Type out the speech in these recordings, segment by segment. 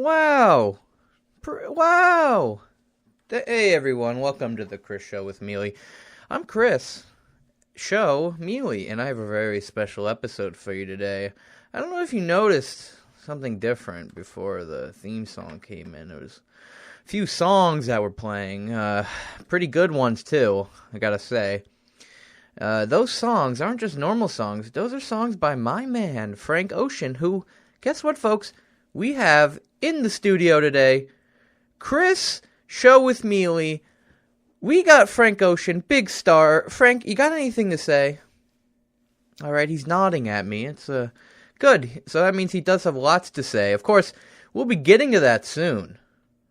Wow. Wow. Hey, everyone. Welcome to the Chris Show with Miele. I'm Chris. Show Miele, and I have a very special episode for you today. I don't know if you noticed something different before the theme song came in. It was a few songs that were playing. Pretty good ones, too, I gotta say. Those songs aren't just normal songs. Those are songs by my man, Frank Ocean, who, guess what, folks? We have in the studio today, Chris Show with Miele. We got Frank Ocean, big star. Frank, you got anything to say? All right, he's nodding at me. It's good. So that means he does have lots to say. Of course, we'll be getting to that soon.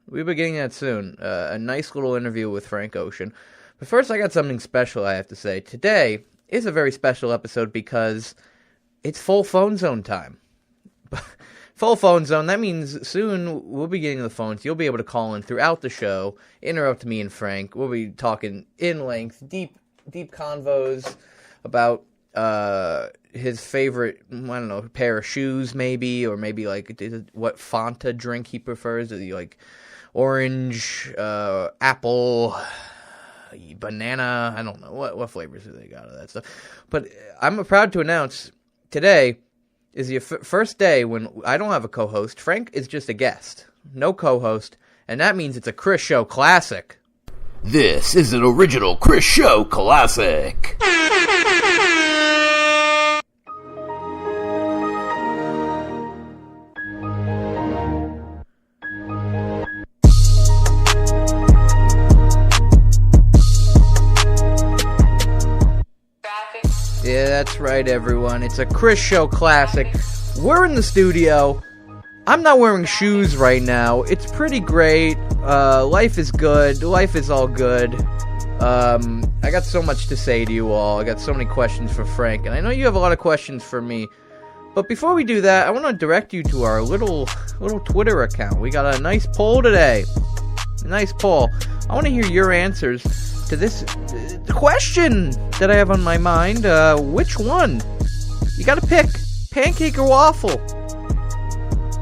A nice little interview with Frank Ocean. But first, I got something special I have to say. Today is a very special episode because it's full phone zone time. Full phone zone, that means soon we'll be getting the phones. You'll be able to call in throughout the show, interrupt me and Frank. We'll be talking in length, deep convos about his favorite, I don't know, pair of shoes maybe, or maybe like what Fanta drink he prefers. Is he like orange, apple, banana? I don't know. What flavors do they got of that stuff? But I'm proud to announce today is the first day when I don't have a co-host. Frank is just a guest. No co-host. And that means it's a Chris Show classic. This is an original Chris Show classic. Yeah, that's right, everyone. It's a Chris Show classic. We're in the studio. I'm not wearing shoes right now. It's pretty great. Life is good. Life is all good. I got so much to say to you all. I got so many questions for Frank, and I know you have a lot of questions for me. But before we do that, I want to direct you to our little Twitter account. We got a nice poll today. A nice poll. I want to hear your answers to this question that I have on my mind. Which one? You gotta pick. Pancake or waffle?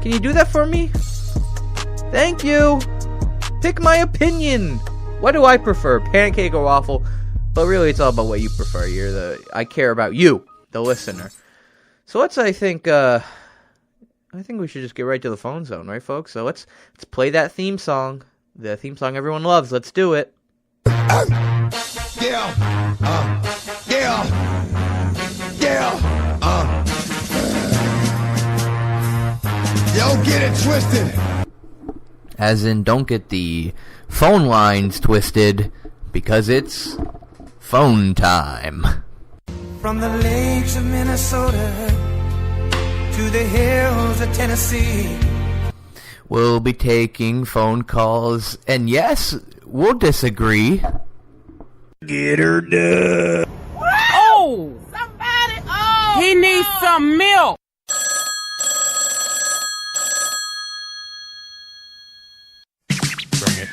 Can you do that for me? Thank you. Pick my opinion. What do I prefer, pancake or waffle? But really, it's all about what you prefer. I care about you, the listener. So I think we should just get right to the phone zone, right, folks? So let's play that theme song. The theme song everyone loves. Let's do it. Don't get it twisted. As in, don't get the phone lines twisted, because it's phone time. From the lakes of Minnesota to the hills of Tennessee, we'll be taking phone calls, and yes, we'll disagree. Get her done. Oh! Somebody! Oh! He needs some milk! Bring it.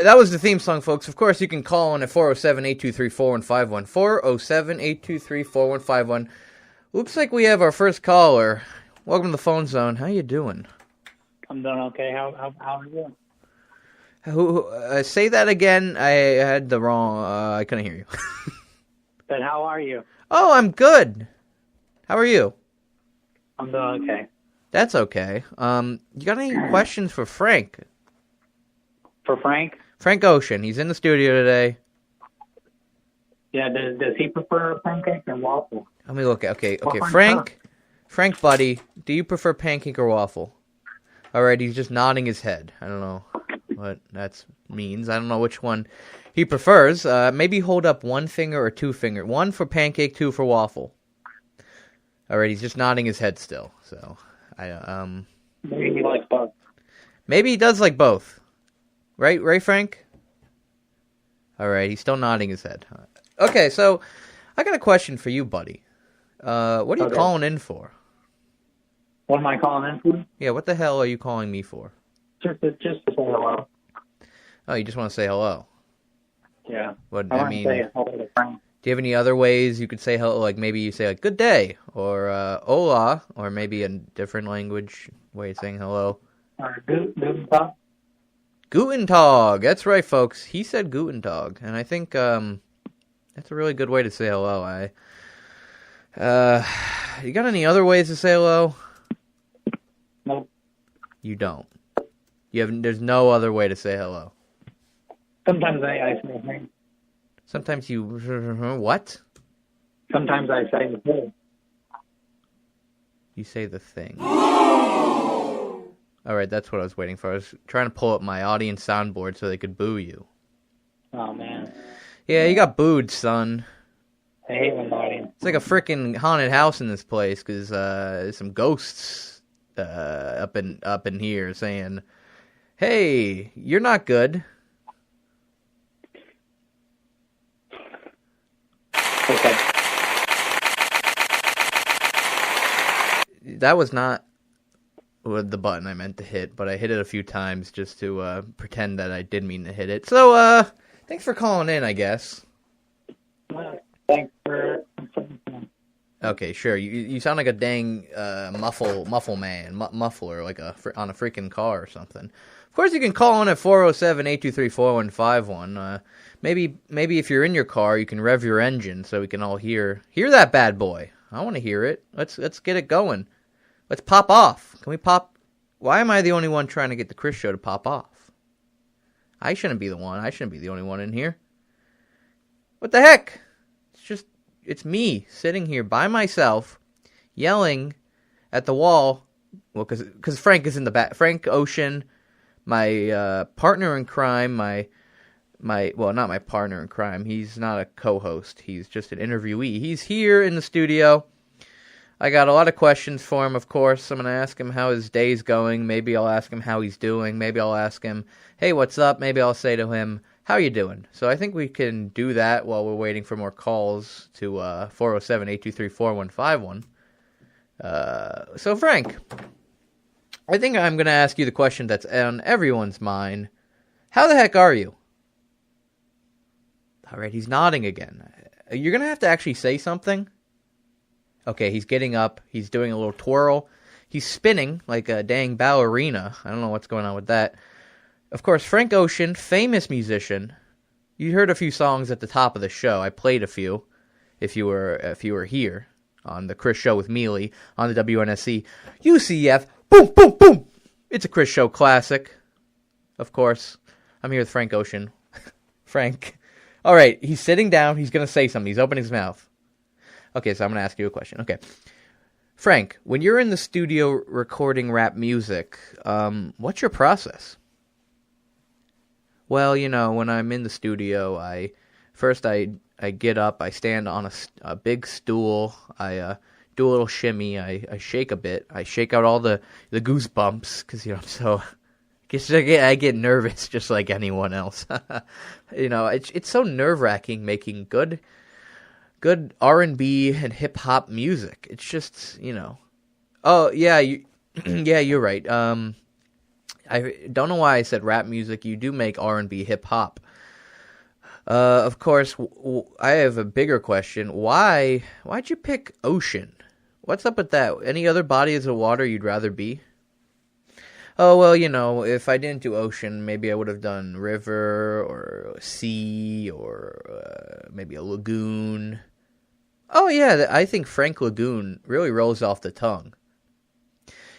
That was the theme song, folks. Of course, you can call in at 407-823-4151. 407-823-4151. Looks like we have our first caller. Welcome to the phone zone. How you doing? I'm doing okay. How are you? Say that again. I had the wrong... I couldn't hear you. But how are you? Oh, I'm good. How are you? I'm doing okay. That's okay. You got any questions for Frank? For Frank? Frank Ocean. He's in the studio today. Yeah, does he prefer pancake or waffle? Let me look. Okay. Well, Frank, buddy, do you prefer pancake or waffle? All right, he's just nodding his head. I don't know what that means. I don't know which one he prefers. Maybe hold up one finger or two finger. One for pancake, two for waffle. All right, he's just nodding his head still. So, Maybe he likes both. Maybe he does like both. Right, Frank? All right, he's still nodding his head. Okay, so I got a question for you, buddy. What are you calling in for? What am I calling in for? Yeah, what the hell are you calling me for? Just to say hello. Oh, you just want to say hello? Yeah. What I I want mean, to say hello to Frank. Do you have any other ways you could say hello? Like maybe you say like good day or hola, or maybe a different language way of saying hello. Or Guten Tag. Guten Tag. That's right, folks. He said Guten Tag, and I think that's a really good way to say hello. You got any other ways to say hello? Nope. You don't. There's no other way to say hello. Sometimes I say things. Sometimes you what? Sometimes I say the thing. You say the thing. All right, that's what I was waiting for. I was trying to pull up my audience soundboard so they could boo you. Oh, man. Yeah, you got booed, son. I hate when the audience. It's like a freaking haunted house in this place because there's some ghosts up in here saying, "Hey, you're not good." Okay. That was not the button I meant to hit, but I hit it a few times just to pretend that I did mean to hit it. So, thanks for calling in, I guess. Thanks for... Okay, sure. You sound like a dang muffler, like on a freaking car or something. Of course, you can call in at 407-823-4151. Maybe if you're in your car, you can rev your engine so we can all hear that bad boy. I want to hear it. Let's get it going. Let's pop off. Can we pop? Why am I the only one trying to get the Chris Show to pop off? I shouldn't be the one. I shouldn't be the only one in here. What the heck? It's me sitting here by myself, yelling at the wall. Well, because Frank is in the back. Frank Ocean, my partner in crime, well, not my partner in crime. He's not a co-host. He's just an interviewee. He's here in the studio. I got a lot of questions for him, of course. I'm going to ask him how his day's going. Maybe I'll ask him how he's doing. Maybe I'll ask him, hey, what's up? Maybe I'll say to him, how you doing? So I think we can do that while we're waiting for more calls to 407-823-4151. So, Frank, I think I'm going to ask you the question that's on everyone's mind. How the heck are you? All right, he's nodding again. You're going to have to actually say something. Okay, he's getting up. He's doing a little twirl. He's spinning like a dang ballerina. I don't know what's going on with that. Of course, Frank Ocean, famous musician. You heard a few songs at the top of the show. I played a few if you were here on the Chris Show with Miele on the WNSC. UCF, boom, boom, boom. It's a Chris Show classic. Of course, I'm here with Frank Ocean. Frank. All right, he's sitting down. He's going to say something. He's opening his mouth. Okay, so I'm going to ask you a question. Okay. Frank, when you're in the studio recording rap music, what's your process? Well, when I'm in the studio, I get up, I stand on a big stool, I do a little shimmy, I shake a bit, I shake out all the goosebumps, because, I'm so... I get nervous just like anyone else. It's so nerve-wracking making good R&B and hip-hop music. It's just, Oh, yeah, yeah, you're right. I don't know why I said rap music. You do make R&B hip-hop. Of course, I have a bigger question. Why'd you pick ocean? What's up with that? Any other bodies of water you'd rather be? Oh, well, if I didn't do ocean, maybe I would have done river or sea or maybe a lagoon. Oh, yeah, I think Frank Lagoon really rolls off the tongue.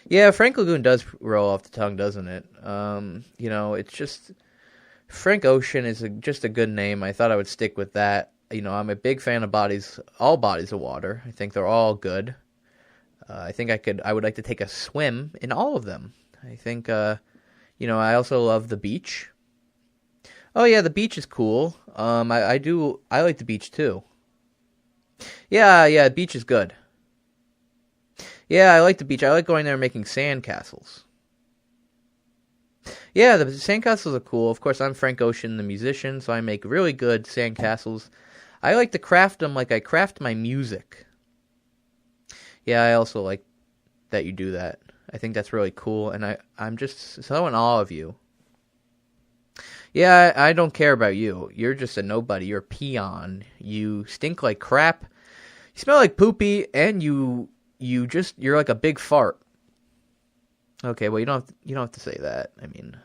Yeah, Frank Lagoon does roll off the tongue, doesn't it? It's just... Frank Ocean is just a good name. I thought I would stick with that. I'm a big fan of all bodies of water. I think they're all good. I think I would like to take a swim in all of them. I think, I also love the beach. Oh, yeah, the beach is cool. I like the beach, too. Yeah, the beach is good. Yeah, I like the beach. I like going there and making sandcastles. Yeah, the sandcastles are cool. Of course, I'm Frank Ocean, the musician, so I make really good sandcastles. I like to craft them like I craft my music. Yeah, I also like that you do that. I think that's really cool, and I'm just so in awe of you. Yeah, I don't care about you. You're just a nobody. You're a peon. You stink like crap. You smell like poopy, and you're like a big fart. Okay, well you don't have to say that. I mean,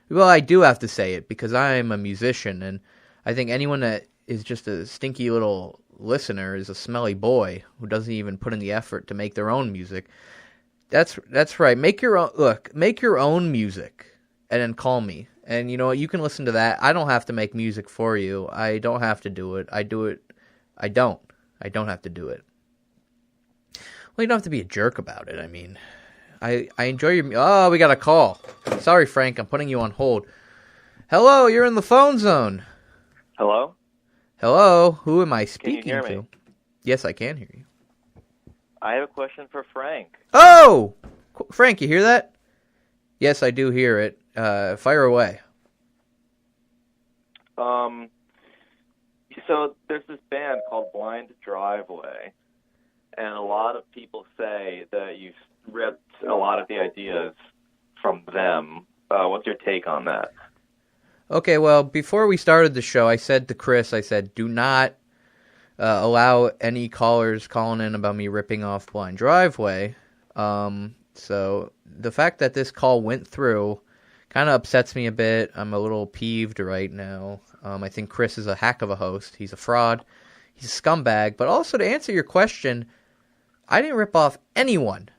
well, I do have to say it because I'm a musician, and I think anyone that is just a stinky little listener is a smelly boy who doesn't even put in the effort to make their own music. That's right. Make your own music, and then call me. And you know what? You can listen to that. I don't have to make music for you. I don't have to do it. I do it. I don't have to do it. Well, you don't have to be a jerk about it. I mean, I enjoy your... Oh, we got a call. Sorry, Frank. I'm putting you on hold. Hello, you're in the phone zone. Hello? Hello, who am I speaking Can you hear to? me? Yes, I can hear you. I have a question for Frank. Oh! Frank, you hear that? Yes, I do hear it. Fire away. So there's this band called Blind Driveway, and a lot of people say that you've ripped a lot of the ideas from them. What's your take on that? Okay, well, before we started the show, I said to Chris, do not allow any callers calling in about me ripping off Blind Driveway. So the fact that this call went through kind of upsets me a bit. I'm a little peeved right now. I think Chris is a hack of a host. He's a fraud. He's a scumbag. But also, to answer your question, I didn't rip off anyone.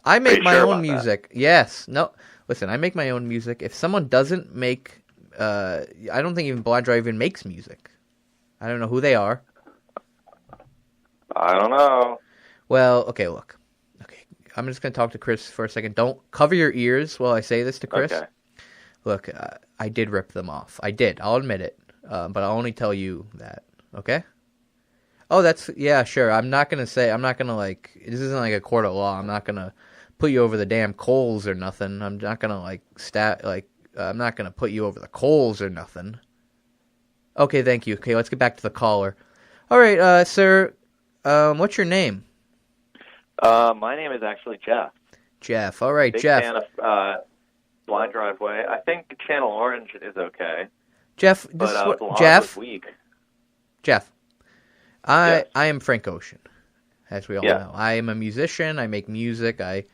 I make my own music. Yes. No. Listen, I make my own music. If someone doesn't make... I don't think even Blind Drive even makes music. I don't know who they are. I don't know. Well, okay, look. Okay, I'm just going to talk to Chris for a second. Don't cover your ears while I say this to Chris. Okay. Look, I did rip them off. I did. I'll admit it. But I'll only tell you that. Okay? Oh, yeah, sure. I'm not going to, this isn't like a court of law. I'm not going to put you over the damn coals or nothing. I'm not going to, I'm not going to put you over the coals or nothing. Okay, thank you. Okay, let's get back to the caller. All right, sir, what's your name? My name is actually Jeff. Jeff. All right, Big Jeff. fan of Blind Driveway. I think Channel Orange is okay. Jeff, Jeff. Was weak. Jeff. Yes. I am Frank Ocean, as we all know. I am a musician. I make music. I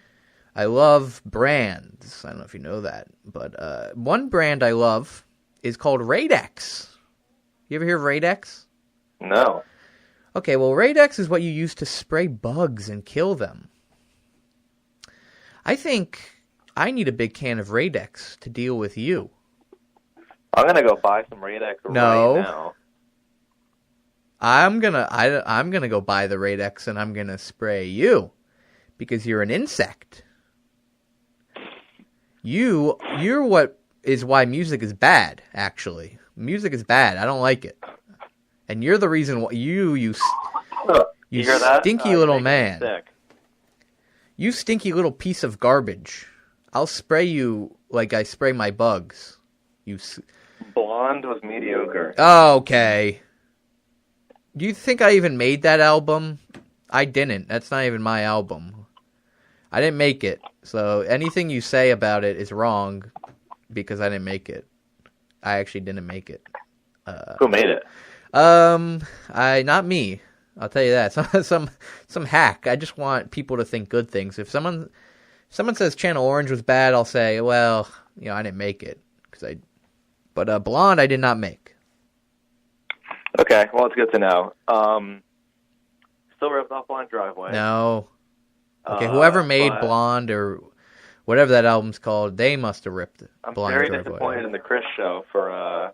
love brands. I don't know if you know that, but one brand I love is called Radex. You ever hear of Radex? No. Okay, well, Radex is what you use to spray bugs and kill them. I think I need a big can of Radex to deal with you. I'm going to go buy some Radex right now. I'm gonna go buy the Radex and I'm gonna spray you because you're an insect. You're what is why music is bad. Actually, music is bad. I don't like it, and you're the reason why you stinky little man. You stinky little piece of garbage. I'll spray you like I spray my bugs. Blonde was mediocre. Okay. Do you think I even made that album? I didn't. That's not even my album. I didn't make it. So anything you say about it is wrong because I didn't make it. I actually didn't make it. Who made it? Not me. I'll tell you that. Some hack. I just want people to think good things. If someone says Channel Orange was bad, I'll say, well, I didn't make it but Blonde I did not make. Okay, well, it's good to know. Still ripped off Blind Driveway. No. Okay, whoever made Blonde or whatever that album's called, they must have ripped it. I'm Blind very Driveway. disappointed in the Chris Show for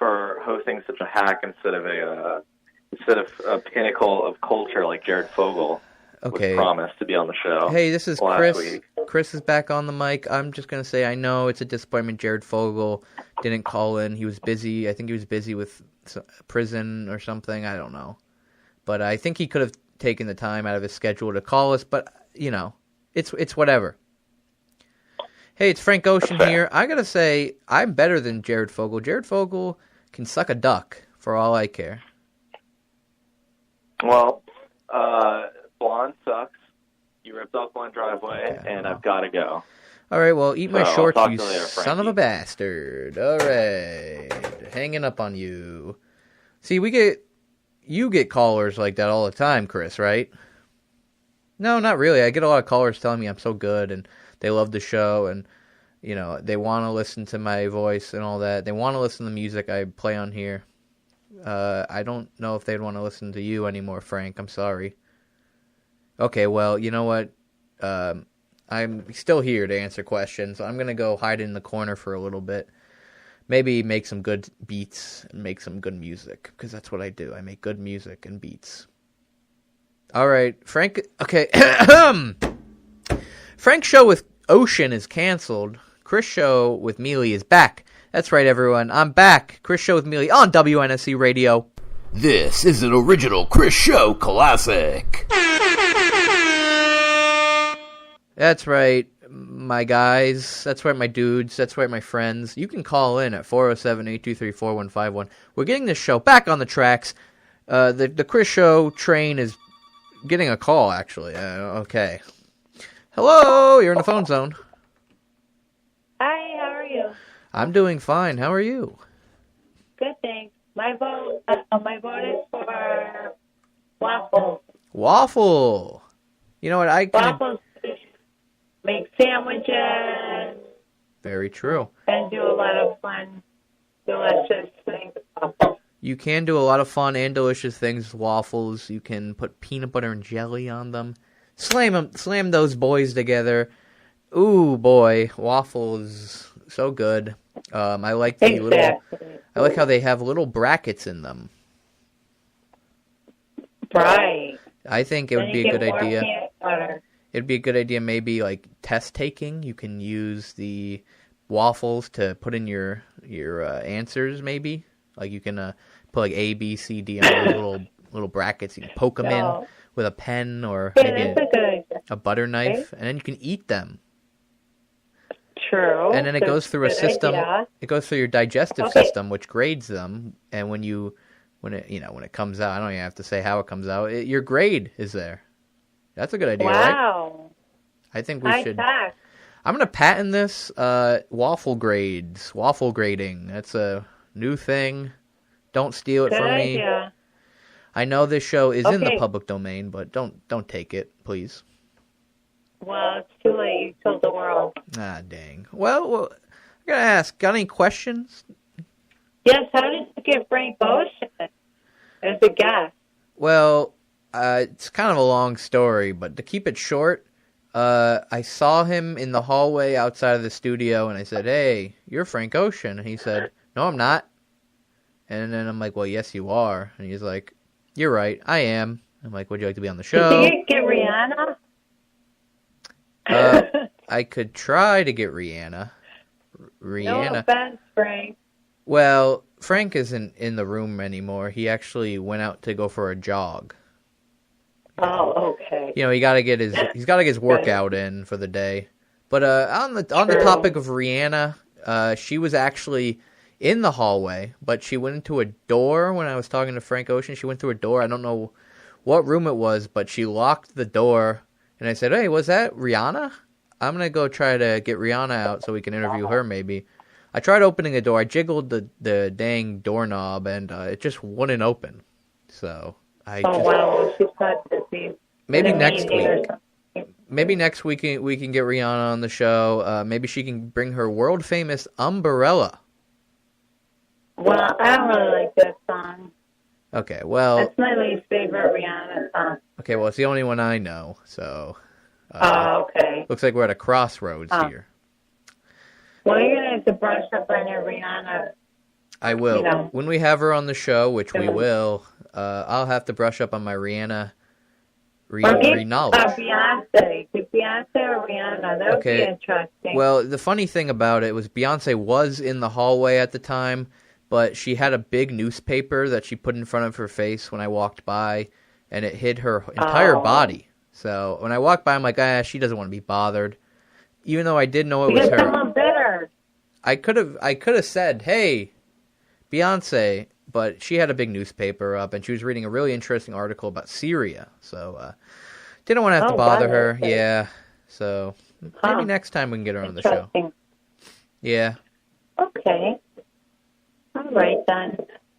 hosting such a hack instead of a pinnacle of culture like Jared Fogle was promised to be on the show. Hey, this is last Chris. Week. Chris is back on the mic. I'm just going to say I know it's a disappointment Jared Fogle didn't call in. He was busy. I think he was busy with prison or something. I don't know. But I think he could have taken the time out of his schedule to call us. But, it's whatever. Hey, it's Frank Ocean here. I got to say, I'm better than Jared Fogle. Jared Fogle can suck a duck for all I care. Well, Blonde sucks. You ripped off Blind Driveway, and I've got to go. All right, well, eat my So, shorts, talk you to you later, son of a Frankie. bastard. All right, hanging up on you. See, you get callers like that all the time, Chris, right? No, not really. I get a lot of callers telling me I'm so good and they love the show and, you know, they want to listen to my voice and all that. They want to listen to the music I play on here. I don't know if they'd want to listen to you anymore, Frank. I'm sorry. Okay, well, you know what? I'm still here to answer questions. I'm going to go hide in the corner for a little bit. Maybe make some good beats and make some good music, because that's what I do. I make good music and beats. All right, Frank. Okay. Frank's show with Ocean is canceled. Chris' show with Miele is back. That's right, everyone. I'm back. Chris' show with Miele on WNSC Radio. This is an original Chris Show classic. That's right, my guys. That's right, my dudes. That's right, my friends. You can call in at 407-823-4151. We're getting this show back on the tracks. The Chris Show train is getting a call, actually. Okay. Hello, you're in the phone zone. Hi, how are you? I'm doing fine. How are you? Good, thanks. My vote is for waffles. Waffle. You know what? Waffles make sandwiches. Very true. And do a lot of fun, delicious things with waffles. You can do a lot of fun and delicious things with waffles. You can put peanut butter and jelly on them. Slam those boys together. Ooh, boy, waffles, so good. I like I like how they have little brackets in them. Right. I think it would be a good idea. It'd be a good idea, maybe like test taking. You can use the waffles to put in your answers, maybe. Like you can put like A, B, C, D on those little brackets. You can poke them in with a pen or maybe a butter knife, and then you can eat them. True. And then it goes through a system. Idea. It goes through your digestive system, which grades them. And when it comes out, I don't even have to say how it comes out. Your grade is there. That's a good idea, right? Wow. I think we should. I'm going to patent this. Waffle grades, waffle grading. That's a new thing. Don't steal it from me. I know this show is in the public domain, but don't take it, please. Well, it's too late. You told the world. Ah, dang. Well, I gotta ask. Got any questions? Yes. How did you get Frank Ocean as a guest? Well, it's kind of a long story, but to keep it short, I saw him in the hallway outside of the studio, and I said, "Hey, you're Frank Ocean," and he said, "No, I'm not." And then I'm like, "Well, yes, you are," and he's like, "You're right, I am." I'm like, "Would you like to be on the show?" Did you get Rihanna? I could try to get Rihanna. No offense, Frank. Well, Frank isn't in the room anymore. He actually went out to go for a jog. Oh, okay. You know, he's got to get his workout in for the day. But on the topic of Rihanna, she was actually in the hallway, but she went into a door when I was talking to Frank Ocean. She went through a door. I don't know what room it was, but she locked the door. And I said, "Hey, was that Rihanna? I'm going to go try to get Rihanna out so we can interview her maybe." I tried opening the door. I jiggled the dang doorknob, and it just wouldn't open. So wow. She's not busy. Maybe next week. Maybe next week we can get Rihanna on the show. Maybe she can bring her world-famous Umbrella. Well, I don't really like that song. Okay, well... That's my least favorite Rihanna song. Okay, well, it's the only one I know, so... okay. Looks like we're at a crossroads here. Well, you're going to have to brush up on your Rihanna. I will. You know. When we have her on the show, which we will, I'll have to brush up on my Rihanna knowledge. Beyonce. Beyonce or Rihanna. That would be interesting. Well, the funny thing about it was Beyonce was in the hallway at the time, but she had a big newspaper that she put in front of her face when I walked by, and it hid her entire body. So when I walked by, I'm like, she doesn't want to be bothered. Even though I did know it was her. Someone better. I could have said, "Hey, Beyonce," but she had a big newspaper up, and she was reading a really interesting article about Syria. So didn't want to have to bother her. Yeah. So Maybe next time we can get her on the show. Interesting. Yeah. Okay. All right, then.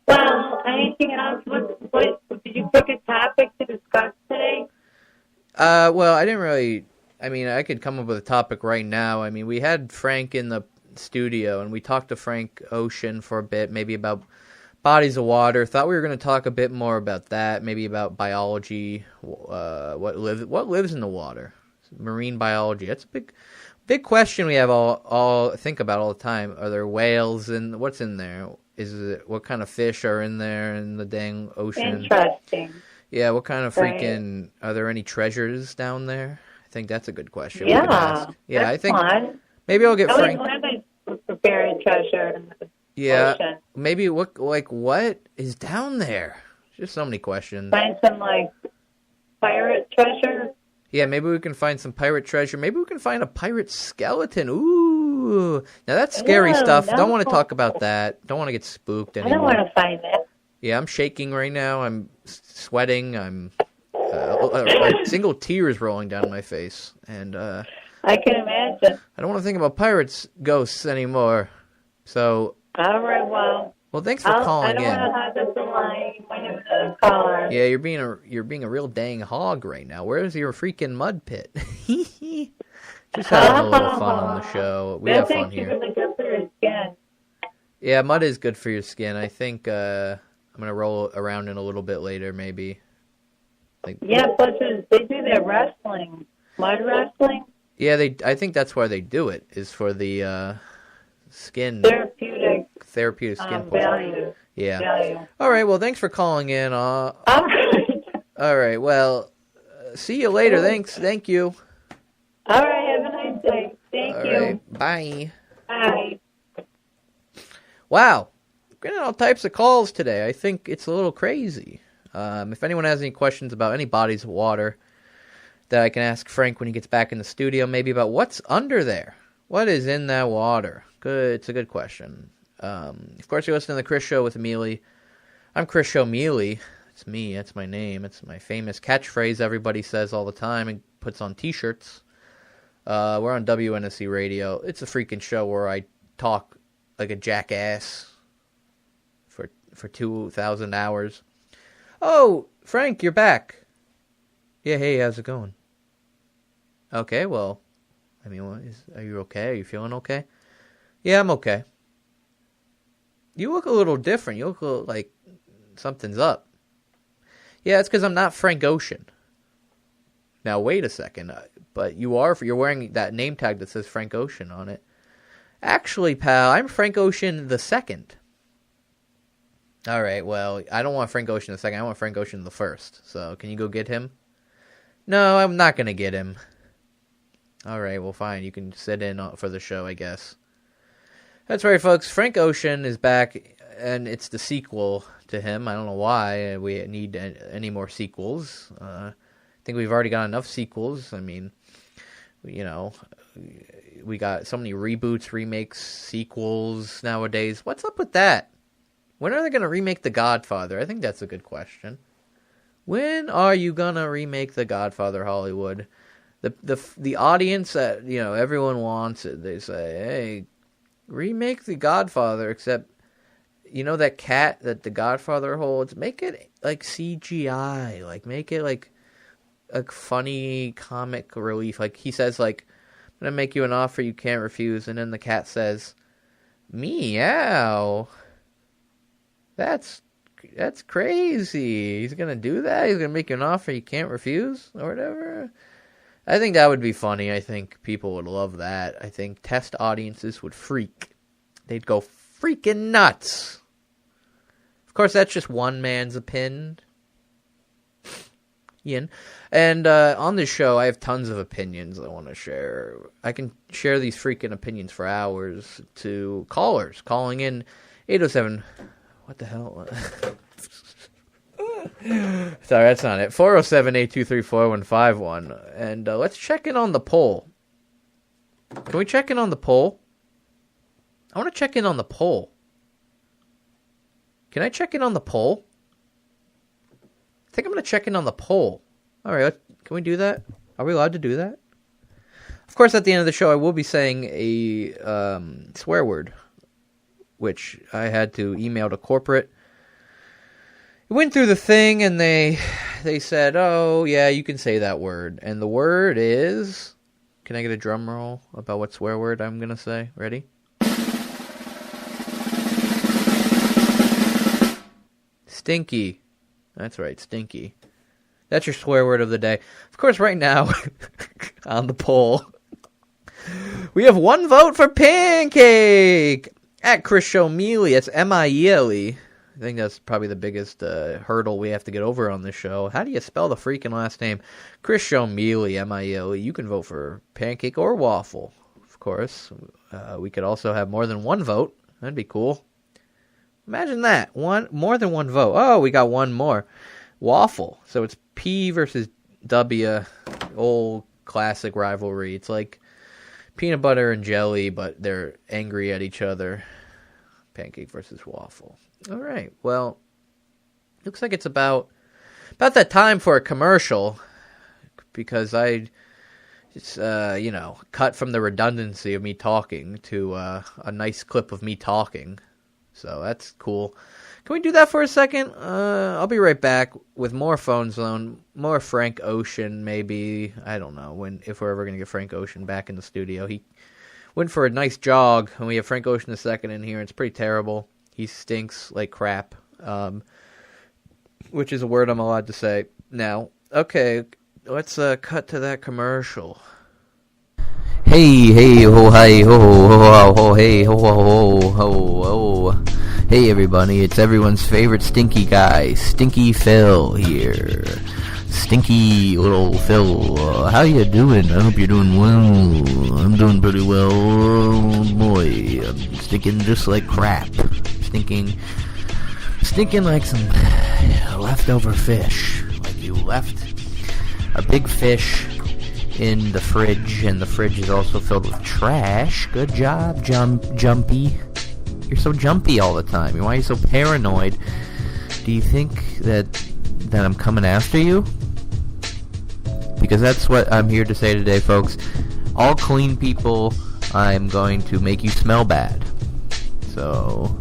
Well, anything else? What did you pick a topic to discuss today? Well, I didn't really... I mean, I could come up with a topic right now. I mean, we had Frank in the studio, and we talked to Frank Ocean for a bit, maybe about bodies of water. Thought we were going to talk a bit more about that, maybe about biology, what lives in the water, marine biology. That's a big question we have all think about all the time. Are there whales and what's in there? What kind of fish are in there in the dang ocean? Interesting. Yeah, what kind of freaking are there any treasures down there? I think that's a good question. We could ask. Yeah, I think fun. Maybe I'll get Frank. Buried treasure in the ocean. Maybe what is down there? Just so many questions. Find some pirate treasure. Yeah, maybe we can find some pirate treasure. Maybe we can find a pirate skeleton. Ooh, now that's scary stuff. Don't want to talk about that. Don't want to get spooked anymore. I don't want to find that. Yeah, I'm shaking right now. I'm sweating. I'm single tears rolling down my face, and I can imagine. I don't want to think about pirates, ghosts anymore. So. All right, well. Well, thanks for calling in. I don't want to have this line when you're a caller. Yeah, you're being a real dang hog right now. Where's your freaking mud pit? Just having a little fun on the show. We have fun here. Really good for your skin. Yeah, mud is good for your skin. I think I'm gonna roll around in a little bit later, maybe. Yeah, plus they do that wrestling, mud wrestling. Yeah, I think that's why they do it, is for the skin therapeutic skin value. Yeah. Value. All right. Well, thanks for calling in. All right. All right. Well, see you later. Thanks. Thank you. All right. Have a nice day. Thank you. Right, bye. Bye. Wow. Getting all types of calls today. I think it's a little crazy. If anyone has any questions about any bodies of water that I can ask Frank when he gets back in the studio, maybe about what's under there. What is in that water? Good. It's a good question. Of course, you're listening to the Chris Show with Miele. I'm Chris Show Miele. It's me. That's my name. It's my famous catchphrase everybody says all the time and puts on T-shirts. We're on WNSC Radio. It's a freaking show where I talk like a jackass for 2,000 hours. Oh, Frank, you're back. Yeah, hey, how's it going? Okay, well, I mean, are you okay? Are you feeling okay? Yeah, I'm okay. You look a little different. You look like something's up. Yeah, it's because I'm not Frank Ocean. Now, wait a second. But you're wearing that name tag that says Frank Ocean on it. Actually, pal, I'm Frank Ocean the second. All right, well, I don't want Frank Ocean the second. I want Frank Ocean the first. So, can you go get him? No, I'm not going to get him. All right, well, fine. You can sit in for the show, I guess. That's right, folks. Frank Ocean is back, and it's the sequel to him. I don't know why we need any more sequels. I think we've already got enough sequels. I mean, you know, we got so many reboots, remakes, sequels nowadays. What's up with that? When are they going to remake The Godfather? I think that's a good question. When are you going to remake The Godfather, Hollywood? The audience that, you know, everyone wants it. They say, hey, remake The Godfather, except, you know, that cat that The Godfather holds, make it like CGI, like make it like a funny comic relief. Like he says, like, I'm gonna make you an offer you can't refuse, and then the cat says, meow. That's crazy. He's gonna do that? He's gonna make you an offer you can't refuse or whatever? I think that would be funny. I think people would love that. I think test audiences would freak. They'd go freaking nuts. Of course, that's just one man's opinion. And on this show, I have tons of opinions I want to share. I can share these freaking opinions for hours to callers calling in 807. What the hell? Sorry, that's not it. 407-823-4151. And let's check in on the poll. Can we check in on the poll? I want to check in on the poll. Can I check in on the poll? I think I'm going to check in on the poll. All right, can we do that? Are we allowed to do that? Of course, at the end of the show, I will be saying a swear word, which I had to email to corporate. It went through the thing, and they said, oh, yeah, you can say that word. And the word is... Can I get a drum roll about what swear word I'm going to say? Ready? Stinky. That's right, stinky. That's your swear word of the day. Of course, right now, on the poll, we have 1 vote for pancake. At Chris Show Miele, it's Miele. I think that's probably the biggest hurdle we have to get over on this show. How do you spell the freaking last name? Chris Show Miele, Miele. You can vote for pancake or waffle, of course. We could also have more than 1 vote. That'd be cool. Imagine that. More than 1 vote. Oh, we got 1 more. Waffle. So it's P versus W. Old classic rivalry. It's like peanut butter and jelly, but they're angry at each other. Pancake versus waffle. All right. Well, looks like it's about that time for a commercial, because I just cut from the redundancy of me talking to a nice clip of me talking. So that's cool. Can we do that for a second? I'll be right back with more Phone Zone, more Frank Ocean, maybe. I don't know if we're ever going to get Frank Ocean back in the studio. He went for a nice jog, and we have Frank Ocean II in here. It's pretty terrible. He stinks like crap, which is a word I'm allowed to say now. Okay, let's cut to that commercial. Hey, ho, hi, ho, ho, ho, hey, ho, ho, ho, ho. Hey, everybody, it's everyone's favorite stinky guy, Stinky Phil here. Stinky little Phil, how you doing? I hope you're doing well. I'm doing pretty well. Oh, boy, I'm stinking just like crap. Stinking like some leftover fish. Like you left a big fish in the fridge, and the fridge is also filled with trash. Good job, Jumpy. You're so jumpy all the time. Why are you so paranoid? Do you think that I'm coming after you? Because that's what I'm here to say today, folks. All clean people, I'm going to make you smell bad. So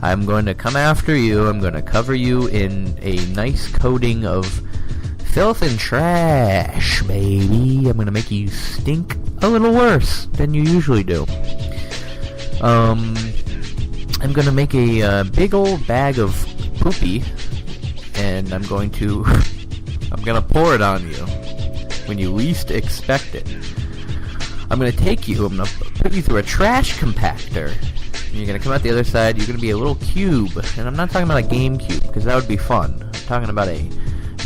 I'm going to come after you. I'm going to cover you in a nice coating of filth and trash, baby. I'm going to make you stink a little worse than you usually do. I'm going to make a big old bag of poopy, and I'm going to pour it on you when you least expect it. I'm going to put you through a trash compactor. And you're going to come out the other side. You're going to be a little cube. And I'm not talking about a game cube, because that would be fun. I'm talking about a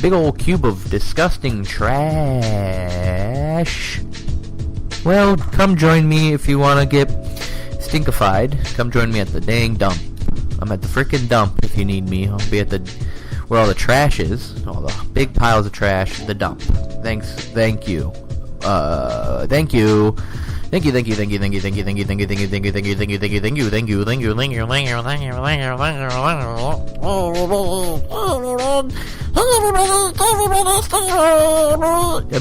big old cube of disgusting trash. Well, come join me if you want to get stinkified. Come join me at the dang dump. I'm at the frickin' dump if you need me. I'll be at where all the trash is. All the big piles of trash. The dump. Thank you. Thank you. Thank you. I'm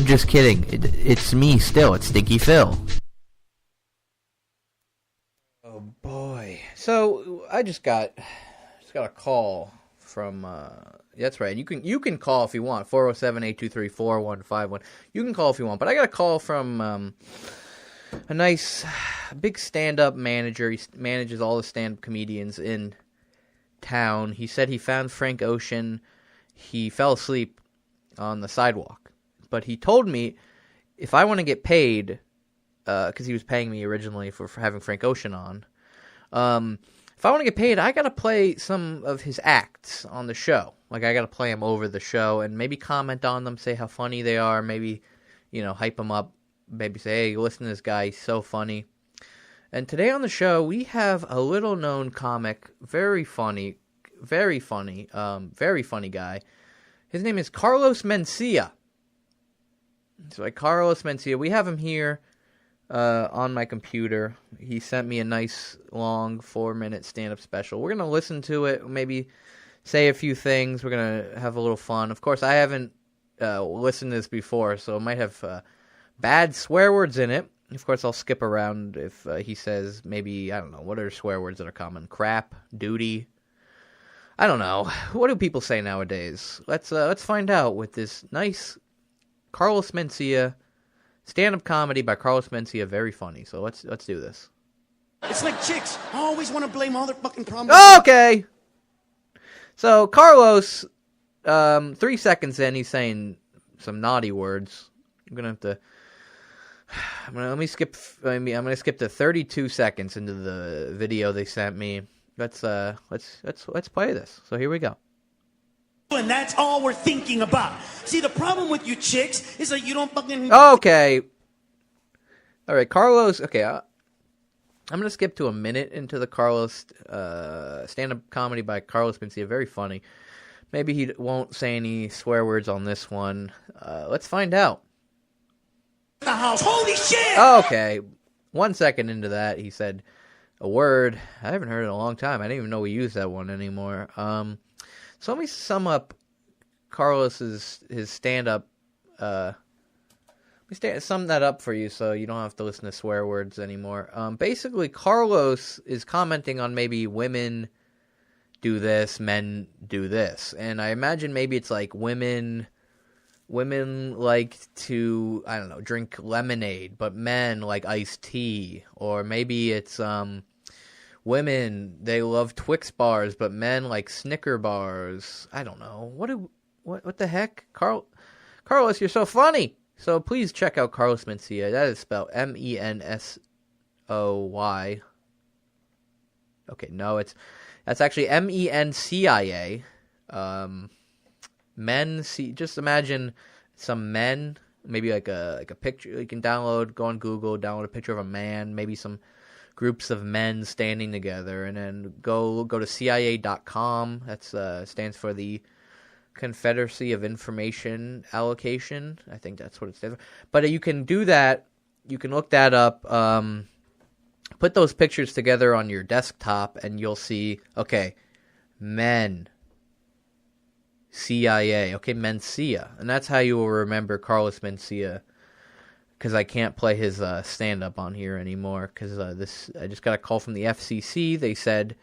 just kidding. It's me still. It's Stinky Phil. Oh boy. So I just got a call from that's right. You can call if you want. 407-823-4151. You can call if you want. But I got a call from a nice big stand-up manager. He manages all the stand-up comedians in town. He said he found Frank Ocean. He fell asleep on the sidewalk. But he told me if I want to get paid, because he was paying me originally for having Frank Ocean on, if I want to get paid, I got to play some of his acts on the show. Like, I got to play them over the show and maybe comment on them, say how funny they are, maybe, hype them up. Maybe say, hey, listen to this guy, he's so funny. And today on the show, we have a little-known comic, very funny guy. His name is Carlos Mencia. So, Carlos Mencia, we have him here on my computer. He sent me a nice, long, 4-minute stand-up special. We're going to listen to it, maybe say a few things. We're going to have a little fun. Of course, I haven't listened to this before, so it might have bad swear words in it. Of course, I'll skip around if he says maybe, I don't know, what are swear words that are common? Crap, duty. I don't know. What do people say nowadays? Let's find out with this nice Carlos Mencia stand-up comedy by Carlos Mencia. Very funny. So let's do this. It's like chicks. I always want to blame all their fucking problems. Okay. So Carlos, 3 seconds in, he's saying some naughty words. I'm gonna skip to 32 seconds into the video they sent me. Let's play this. So here we go. And that's all we're thinking about. See, the problem with you chicks is that you don't fucking... Okay. All right, Carlos. Okay, I'm going to skip to a minute into the Carlos stand-up comedy by Carlos Mencia. Very funny. Maybe he won't say any swear words on this one. Let's find out. The house. Holy shit! Okay. 1 second into that, he said a word I haven't heard in a long time. I didn't even know we use that one anymore. So let me sum up Carlos's his stand-up. Sum that up for you so you don't have to listen to swear words anymore. Basically, Carlos is commenting on maybe women do this, men do this. And I imagine maybe it's like women like to, I don't know, drink lemonade, but men like iced tea. Or maybe it's women, they love Twix bars, but men like Snicker bars. I don't know. What the heck? Carlos, you're so funny. So please check out Carlos Mencia. That is spelled Mensoy. Okay, no, that's actually Mencija. Men, just imagine some men, maybe like a picture you can download, go on Google, download a picture of a man, maybe some groups of men standing together, and then go to CIA.com. That's stands for the Confederacy of Information Allocation. I think that's what it stands for. But you can do that. You can look that up. Put those pictures together on your desktop, and you'll see, okay, men, CIA, okay, Mencia. And that's how you will remember Carlos Mencia, because I can't play his stand-up on here anymore, because I just got a call from the FCC. They said,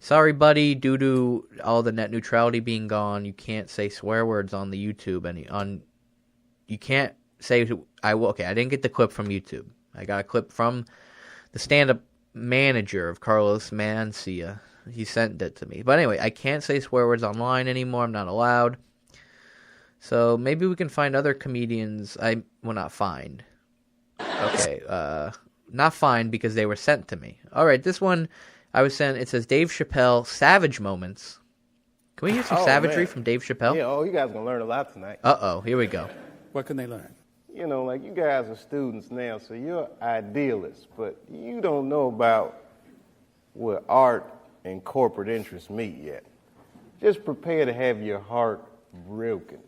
sorry, buddy, due to all the net neutrality being gone, you can't say swear words on the YouTube. You can't say, okay, I didn't get the clip from YouTube. I got a clip from the stand-up manager of Carlos Mencia. He sent it to me. But anyway, I can't say swear words online anymore. I'm not allowed. So maybe we can find other comedians. Not find. Okay, not find because they were sent to me. All right, this one I was sent. It says Dave Chappelle, Savage Moments. Can we hear some savagery from Dave Chappelle? Yeah, you guys going to learn a lot tonight. Uh-oh, here we go. What can they learn? You know, like you guys are students now, so you're idealists, but you don't know about where art and corporate interests meet yet. Just prepare to have your heart broken.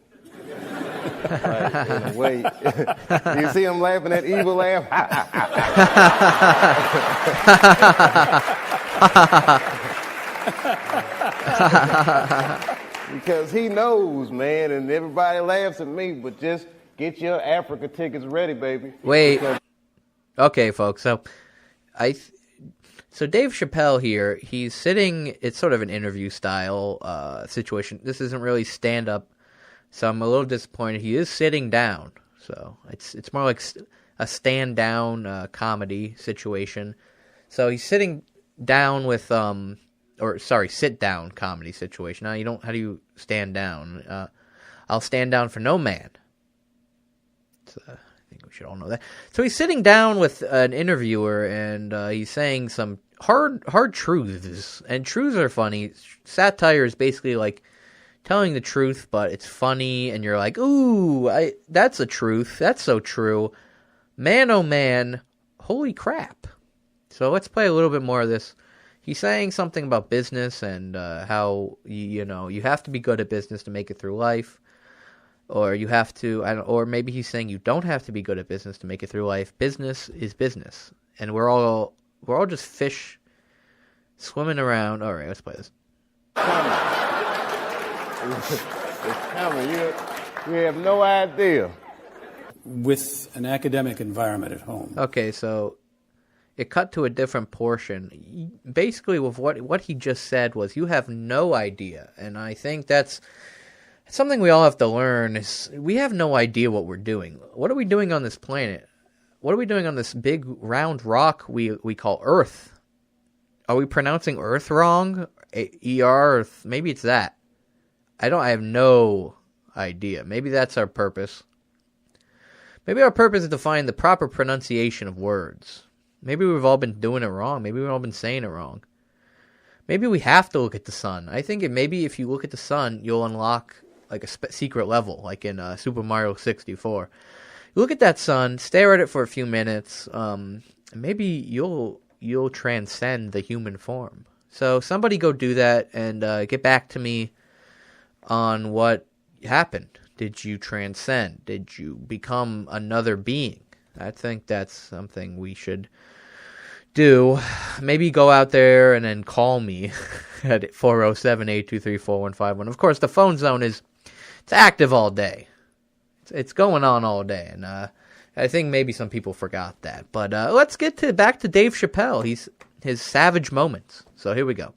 Like, in a way. You see him laughing that evil laugh? Because he knows, man, and everybody laughs at me, but just get your Africa tickets ready, baby. Wait. Okay, folks. So Dave Chappelle here, he's sitting, it's sort of an interview style situation. This isn't really stand-up, so I'm a little disappointed. He is sitting down, so it's more like a stand-down comedy situation. So he's sitting down with, sit-down comedy situation. Now, how do you stand down? I'll stand down for no man. I think we should all know that. So he's sitting down with an interviewer, and he's saying some hard truths. And truths are funny. Satire is basically like telling the truth, but it's funny, and you're like, ooh, that's a truth. That's so true. Man, oh man, holy crap. So let's play a little bit more of this. He's saying something about business and how, you have to be good at business to make it through life. Or you have to, or maybe he's saying you don't have to be good at business to make it through life. Business is business, and we're all just fish swimming around. All right, let's play this. It's coming. You have no idea. with an academic environment at home. Okay, so it cut to a different portion. Basically, with what he just said was, you have no idea, and I think that's something we all have to learn. Is we have no idea what we're doing. What are we doing on this planet? What are we doing on this big round rock we call Earth? Are we pronouncing Earth wrong? Earth? Maybe it's that. I have no idea. Maybe that's our purpose. Maybe our purpose is to find the proper pronunciation of words. Maybe we've all been doing it wrong. Maybe we've all been saying it wrong. Maybe we have to look at the sun. I think maybe if you look at the sun, you'll unlock like a secret level, like in Super Mario 64. You look at that sun, stare at it for a few minutes, and maybe you'll transcend the human form. So somebody go do that and get back to me on what happened. Did you transcend? Did you become another being? I think that's something we should do. Maybe go out there and then call me at 407-823-4151. Of course, the phone zone it's active all day. It's going on all day, and I think maybe some people forgot that. But let's get back to Dave Chappelle. His savage moments. So here we go.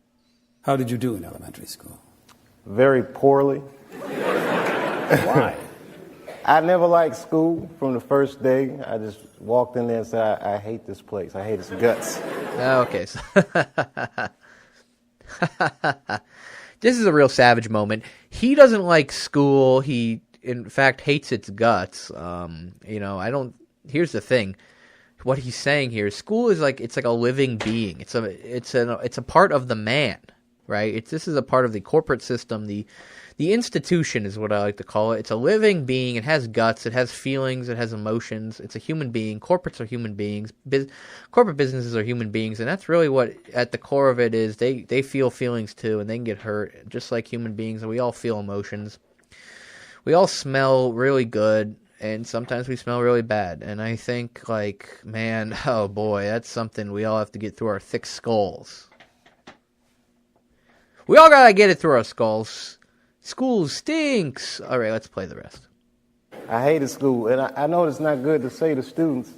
How did you do in elementary school? Very poorly. Why? I never liked school from the first day. I just walked in there and said, I hate this place. I hate its guts. Okay. This is a real savage moment. He doesn't like school. He, in fact, hates its guts. Here's the thing. What he's saying here is school is it's like a living being. It's a part of the man, right? This is a part of the corporate system. The institution is what I like to call it. It's a living being. It has guts. It has feelings. It has emotions. It's a human being. Corporates are human beings. Corporate businesses are human beings, and that's really what at the core of it is. They feel feelings too, and they can get hurt just like human beings, and we all feel emotions. We all smell really good, and sometimes we smell really bad. And I think, man, oh boy, that's something we all have to get through our thick skulls. We all gotta get it through our skulls. School stinks. All right, let's play the rest. I hated school, and I know it's not good to say to students.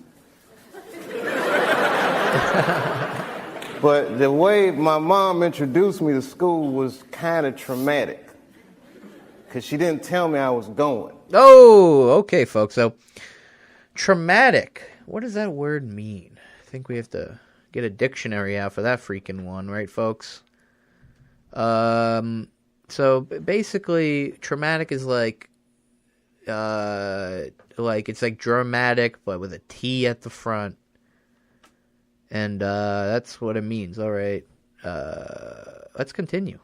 But the way my mom introduced me to school was kind of traumatic, because she didn't tell me I was going. Oh, okay, folks. So, traumatic. What does that word mean? I think we have to get a dictionary out for that freaking one, right, folks? So basically, traumatic is it's like dramatic, but with a T at the front, and that's what it means. All right, let's continue.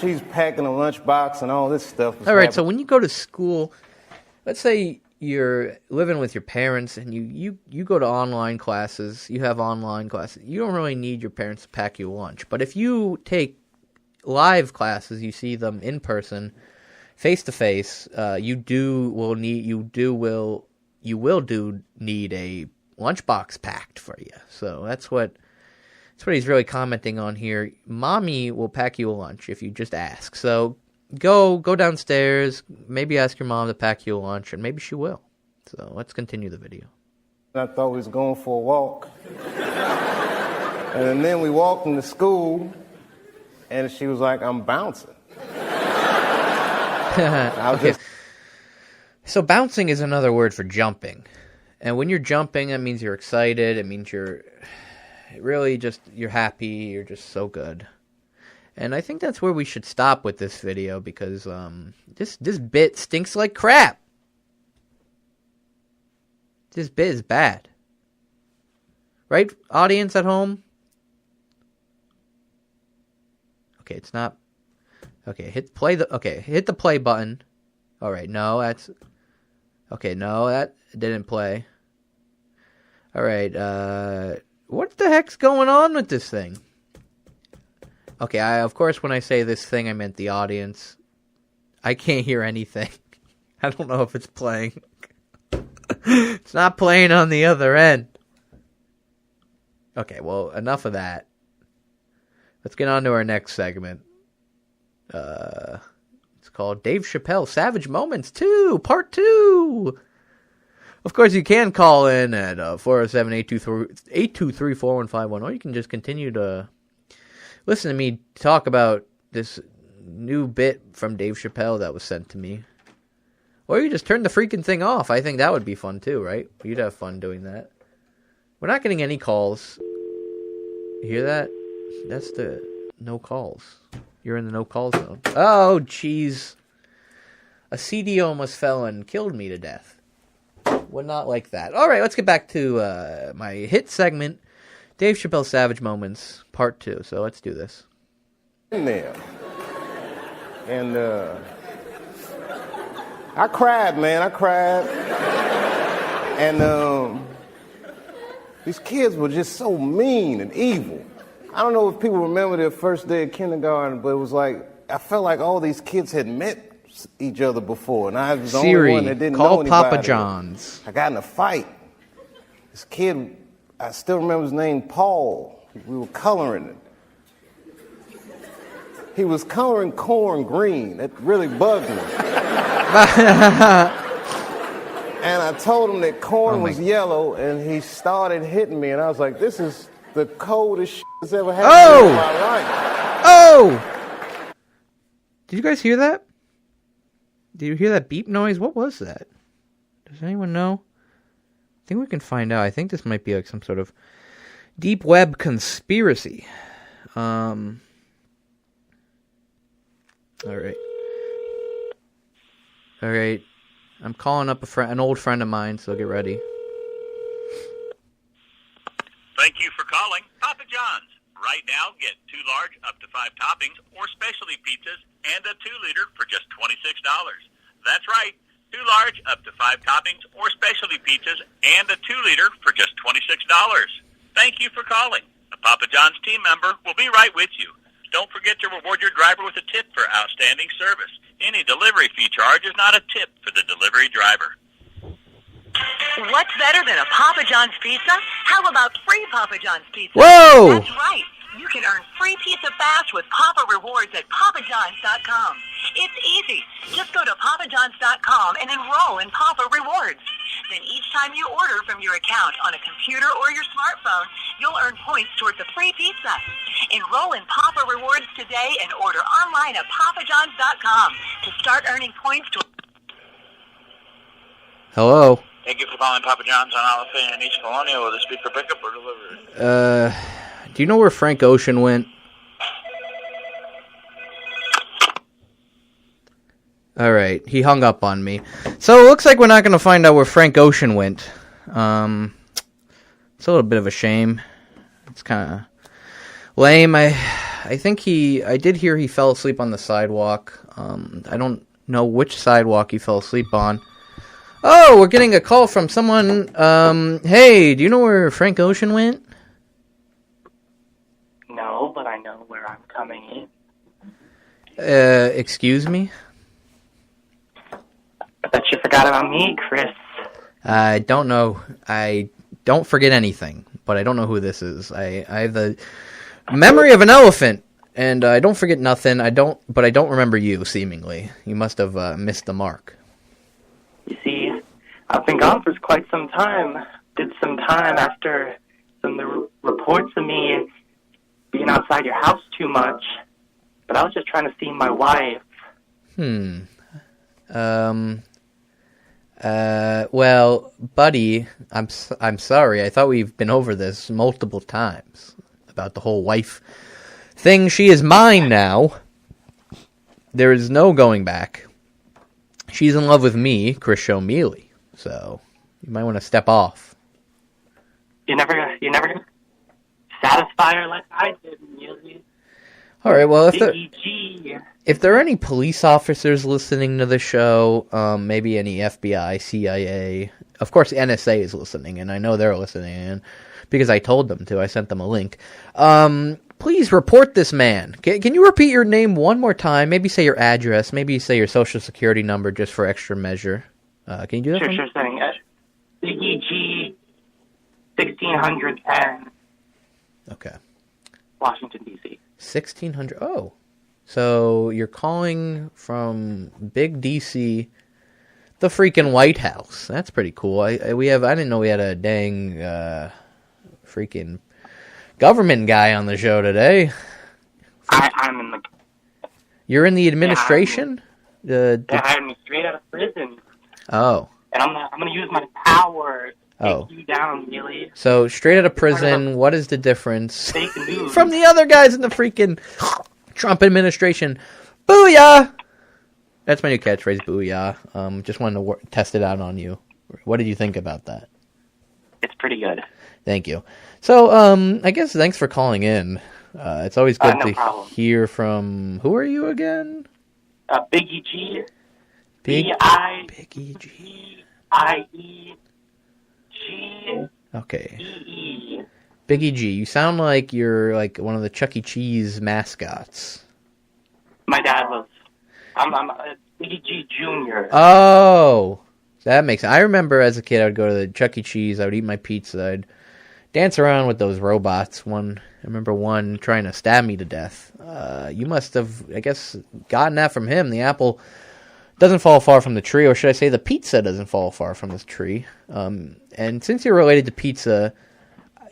She's packing a lunchbox and all this stuff. All right, so when you go to school, let's say you're living with your parents and you go to online classes. You have online classes. You don't really need your parents to pack you lunch, but if you take live classes, you see them in person, face to face. You will need a lunchbox packed for you. So that's what he's really commenting on here. Mommy will pack you a lunch if you just ask. So go downstairs, maybe ask your mom to pack you a lunch, and maybe she will. So let's continue the video. I thought we was going for a walk, and then we walked into school. And she was like, I'm bouncing. Okay. So bouncing is another word for jumping. And when you're jumping, that means you're excited. It means you're happy. You're just so good. And I think that's where we should stop with this video, because this bit stinks like crap. This bit is bad. Right, audience at home? Okay, it's not. Okay, hit the play button. All right, no, that's. Okay, no, that didn't play. All right, what the heck's going on with this thing? Okay, of course, when I say this thing, I meant the audience. I can't hear anything. I don't know if it's playing. It's not playing on the other end. Okay, well, enough of that. Let's get on to our next segment. It's called Dave Chappelle Savage Moments 2, Part 2. Of course, you can call in at 407-823-4151, or you can just continue to listen to me talk about this new bit from Dave Chappelle that was sent to me. Or you just turn the freaking thing off. I think that would be fun too, right? You'd have fun doing that. We're not getting any calls. You hear that? That's the no calls. You're in the no call zone. Oh, jeez. A CD almost fell and killed me to death. Would not like that. All right, let's get back to my hit segment, Dave Chappelle Savage Moments, Part 2. So let's do this. In there. And I cried, man. I cried. And these kids were just so mean and evil. I don't know if people remember their first day of kindergarten, but it was like, I felt like all these kids had met each other before, and I was the only one that didn't know anybody. Call Papa John's. I got in a fight. This kid, I still remember his name, Paul. We were coloring it. He was coloring corn green. That really bugged me. And I told him that corn was yellow, and he started hitting me, and I was like, this is the coldest shit that's ever happened in my life. Oh! Did you guys hear that? Did you hear that beep noise? What was that? Does anyone know? I think we can find out. I think this might be like some sort of deep web conspiracy. All right. I'm calling up an old friend of mine, so get ready. Thank you for calling Papa John's. Right now, get 2 large up to 5 toppings or specialty pizzas and a 2-liter for just $26. That's right, 2 large up to 5 toppings or specialty pizzas and a 2-liter for just $26. Thank you for calling. A Papa John's team member will be right with you. Don't forget to reward your driver with a tip for outstanding service. Any delivery fee charge is not a tip for the delivery driver. What's better than a Papa John's pizza? How about free Papa John's pizza? Whoa! That's right. You can earn free pizza fast with Papa Rewards at papajohns.com. It's easy. Just go to papajohns.com and enroll in Papa Rewards. Then each time you order from your account on a computer or your smartphone, you'll earn points towards a free pizza. Enroll in Papa Rewards today and order online at papajohns.com to start earning points to... Hello? Thank you for calling Papa John's on Alafay and East Colonial. Will this be for pickup or delivery? Do you know where Frank Ocean went? Alright, he hung up on me. So it looks like we're not going to find out where Frank Ocean went. It's a little bit of a shame. It's kind of lame. I did hear he fell asleep on the sidewalk. I don't know which sidewalk he fell asleep on. Oh, we're getting a call from someone. Hey, do you know where Frank Ocean went? No, but I know where I'm coming in. Excuse me? I bet you forgot about me, Chris. I don't know. I don't forget anything, but I don't know who this is. I have the memory of an elephant, and I don't forget nothing. But I don't remember you, seemingly. You must have missed the mark. You see, I've been gone for quite some time. Did some time after some of the reports of me being outside your house too much. But I was just trying to see my wife. Well, buddy, I'm sorry. I thought we've been over this multiple times about the whole wife thing. She is mine now. There is no going back. She's in love with me, Chris Miele. So you might want to step off. You never gonna satisfy her like I did, Miele. All right. Well, G. If there are any police officers listening to the show, maybe any FBI, CIA, of course NSA is listening, and I know they're listening in because I told them to. I sent them a link. Please report this man. Can you repeat your name one more time? Maybe say your address. Maybe say your social security number just for extra measure. Can you do that? Sure thing. Biggie G, 1610. Okay. Washington, D.C. 1600. Oh. So you're calling from Big DC, the freaking White House. That's pretty cool. I didn't know we had a dang freaking government guy on the show today. I'm in the. You're in the administration? I'm straight out of prison. Oh. And I'm gonna use my power to take you down, Miele. So, straight out of prison, what is the difference Fake news. from the other guys in the freaking Trump administration? Booyah! That's my new catchphrase, booyah. Just wanted to test it out on you. What did you think about that? It's pretty good. Thank you. So, I guess thanks for calling in. It's always good to hear from... Who are you again? Biggie G. Biggie G. Okay. E-E. Biggie G. You sound like you're like one of the Chuck E. Cheese mascots. My dad was. I'm Biggie G Jr. Oh, that makes sense. I remember as a kid, I would go to the Chuck E. Cheese. I would eat my pizza. I'd dance around with those robots. I remember one trying to stab me to death. You must have, I guess, gotten that from him. The apple doesn't fall far from the tree, or should I say the pizza doesn't fall far from the tree. And since you're related to pizza,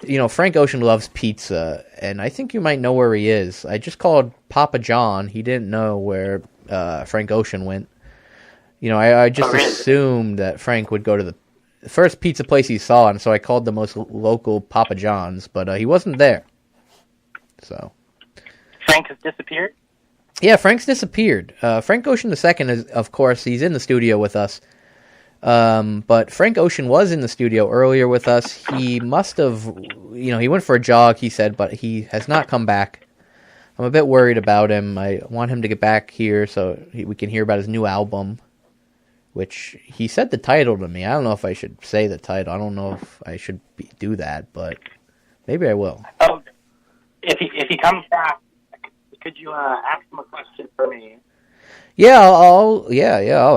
you know, Frank Ocean loves pizza, and I think you might know where he is. I just called Papa John. He didn't know where Frank Ocean went. You know, I just assumed that Frank would go to the first pizza place he saw, and so I called the most local Papa John's, but he wasn't there. So Frank has disappeared? Yeah, Frank's disappeared. Frank Ocean II is, of course, he's in the studio with us. But Frank Ocean was in the studio earlier with us. He must have, you know, he went for a jog, he said, but he has not come back. I'm a bit worried about him. I want him to get back here so we can hear about his new album, which he said the title to me. I don't know if I should say the title. I don't know if I should do that, but maybe I will. Oh, if he comes back, could you ask him a question for me? Yeah, I'll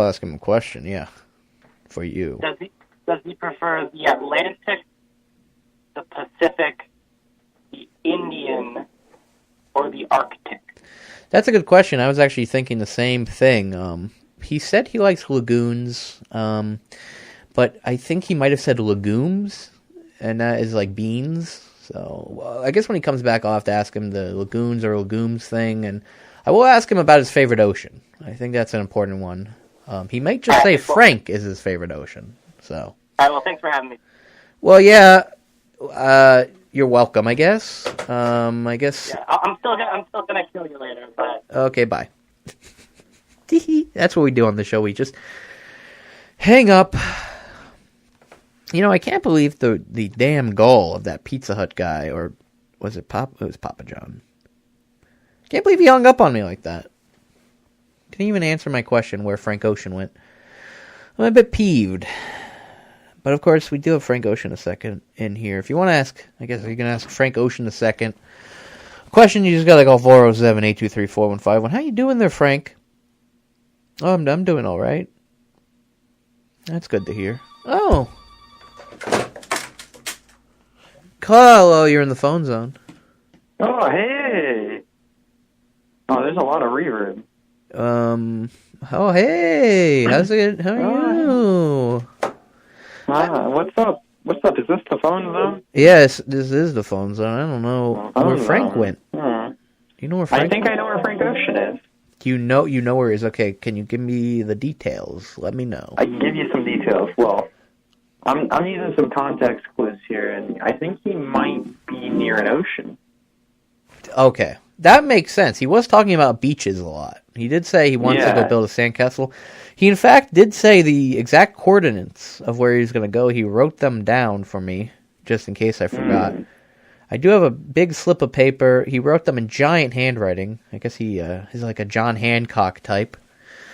ask him a question. Yeah, for you. Does he prefer the Atlantic, the Pacific, the Indian, or the Arctic? That's a good question. I was actually thinking the same thing. He said he likes lagoons, but I think he might have said legumes, and that is like beans. So I guess when he comes back, I'll have to ask him the lagoons or legumes thing, and I will ask him about his favorite ocean. I think that's an important one. He might just say Frank is his favorite ocean. So. All right. Well, thanks for having me. Well, yeah. You're welcome, I guess. I guess. Yeah, I'm still gonna kill you later, but. Okay, bye. That's what we do on the show. We just hang up. You know, I can't believe the damn goal of that Pizza Hut guy, or was it It was Papa John. Can't believe he hung up on me like that. Didn't even answer my question where Frank Ocean went. I'm a bit peeved. But of course, we do have Frank Ocean II in here. If you want to ask, I guess you can ask Frank Ocean II. Question, you just got to call 407-823-4151. How you doing there, Frank? Oh, I'm doing all right. That's good to hear. Oh. Hello, you're in the phone zone. Oh, hey. Oh, there's a lot of reverb. Oh, hey. How's it? How are you? What's up? What's up? Is this the phone zone? Yes, this is the phone zone. I don't know where Frank went. You know where Frank? I think I know where Frank Ocean is. You know where he is. Okay, can you give me the details? Let me know. I can give you some details. Well, I'm using some context clues here, and I think he might be near an ocean. Okay, that makes sense. He was talking about beaches a lot. He did say he wants to go build a sandcastle. He, in fact, did say the exact coordinates of where he was going to go. He wrote them down for me, just in case I forgot. I do have a big slip of paper. He wrote them in giant handwriting. I guess he's like a John Hancock type.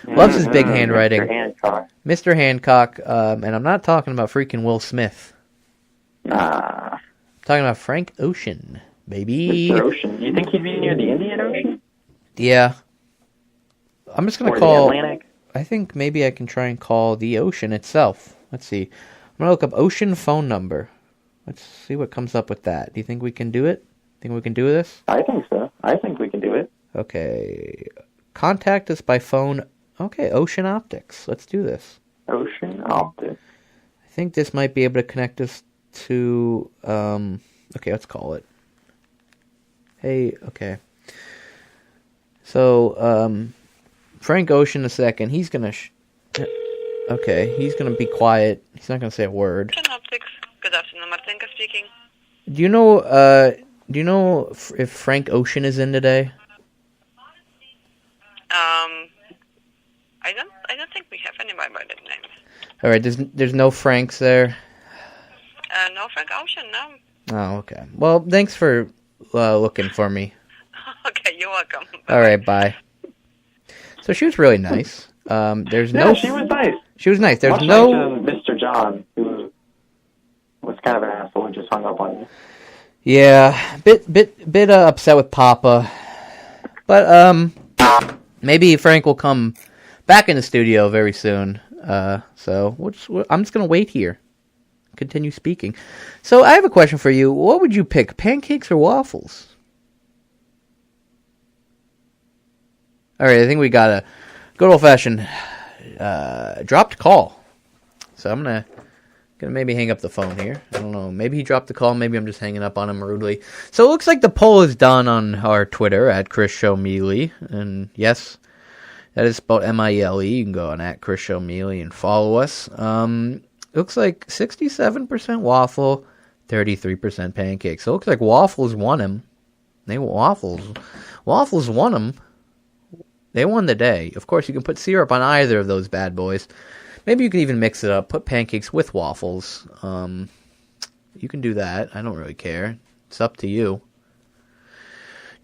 Loves his big handwriting. Mr. Hancock. And I'm not talking about freaking Will Smith. I'm talking about Frank Ocean, baby. Mr. Ocean. You think he'd be near the Indian Ocean? Yeah. I'm just going to Or call... the Atlantic? I think maybe I can try and call the ocean itself. Let's see. I'm going to look up ocean phone number. Let's see what comes up with that. Do you think we can do it? Think we can do this? I think so. I think we can do it. Okay. Contact us by phone. Okay, Ocean Optics. Let's do this. Ocean optic. I think this might be able to connect us to, okay, let's call it. Hey, okay. So, Frank Ocean II, he's gonna, okay, he's gonna be quiet. He's not gonna say a word. Optics. Good afternoon, Martinka speaking. Do you know if Frank Ocean is in today? I don't think we have anybody by that name. All right, there's no Franks there. No Frank Ocean, no. Oh, okay. Well, thanks for looking for me. Okay, you're welcome. All right, bye. So she was really nice. There's Yeah, no. she was nice. She was nice. There's Much no. nicer than Mr. John, who was kind of an asshole and just hung up on you. Yeah, bit upset with Papa, but maybe Frank will come back in the studio very soon. So I'm just gonna wait here, continue speaking. So I have a question for you. What would you pick, pancakes or waffles? All right, I think we got a good old fashioned dropped call. So I'm gonna maybe hang up the phone here. I don't know. Maybe he dropped the call. Maybe I'm just hanging up on him rudely. So it looks like the poll is done on our Twitter at Chris Show Miele. And yes, that is spelled Miele. You can go on at Chris Show Miele and follow us. Looks like 67% waffle, 33% pancakes. So it looks like waffles won him. Waffles won him. They won the day. Of course, you can put syrup on either of those bad boys. Maybe you can even mix it up. Put pancakes with waffles. You can do that. I don't really care. It's up to you.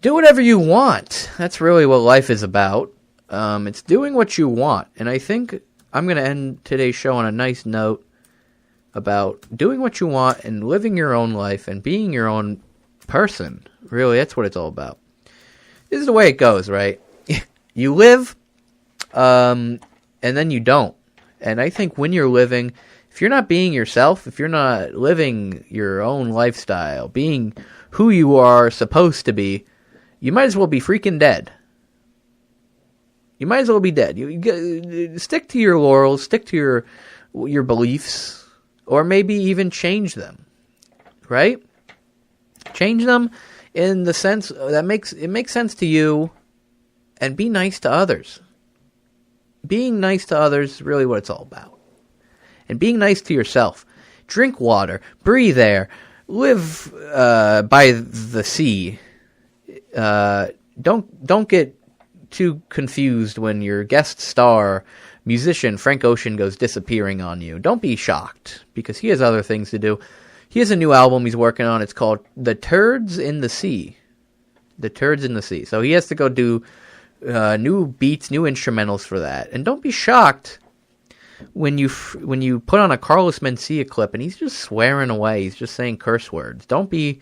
Do whatever you want. That's really what life is about. It's doing what you want. And I think I'm going to end today's show on a nice note about doing what you want and living your own life and being your own person. Really, that's what it's all about. This is the way it goes, right? You live, and then you don't. And I think when you're living, if you're not being yourself, if you're not living your own lifestyle, being who you are supposed to be, you might as well be freaking dead. You might as well be dead. You stick to your laurels, stick to your beliefs, or maybe even change them, right? Change them in the sense that makes sense to you, and be nice to others. Being nice to others is really what it's all about. And being nice to yourself. Drink water. Breathe air. Live by the sea. Don't get too confused when your guest star musician Frank Ocean goes disappearing on you. Don't be shocked, because he has other things to do. He has a new album he's working on. It's called The Turds in the Sea. The Turds in the Sea. So he has to go do new beats, new instrumentals for that. And don't be shocked when you put on a Carlos Mencia clip and he's just swearing away. He's just saying curse words. Don't be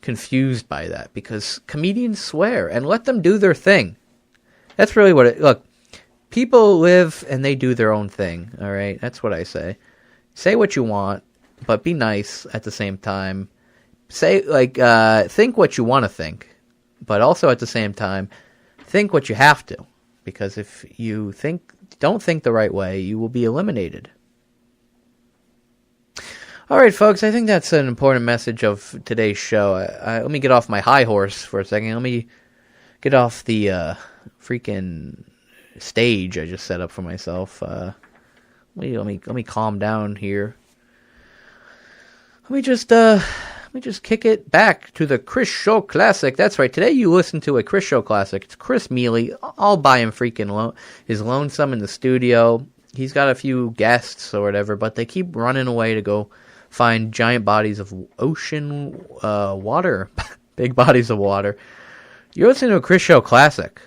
confused by that, because comedians swear, and let them do their thing. That's really what it... Look, people live and they do their own thing, all right? That's what I say. Say what you want, but be nice at the same time. Say, think what you want to think, but also at the same time, think what you have to, because if you don't think the right way, you will be eliminated. All right, folks, I think that's an important message of today's show. Let me get off my high horse for a second. Let me get off the freaking stage I just set up for myself. Let me calm down here. Let me just kick it back to the Chris Show Classic. That's right. Today you listen to a Chris Show Classic. It's Chris Miele, all by him freaking is lonesome in the studio. He's got a few guests or whatever, but they keep running away to go find giant bodies of ocean water. Big bodies of water. You're listening to a Chris Show Classic.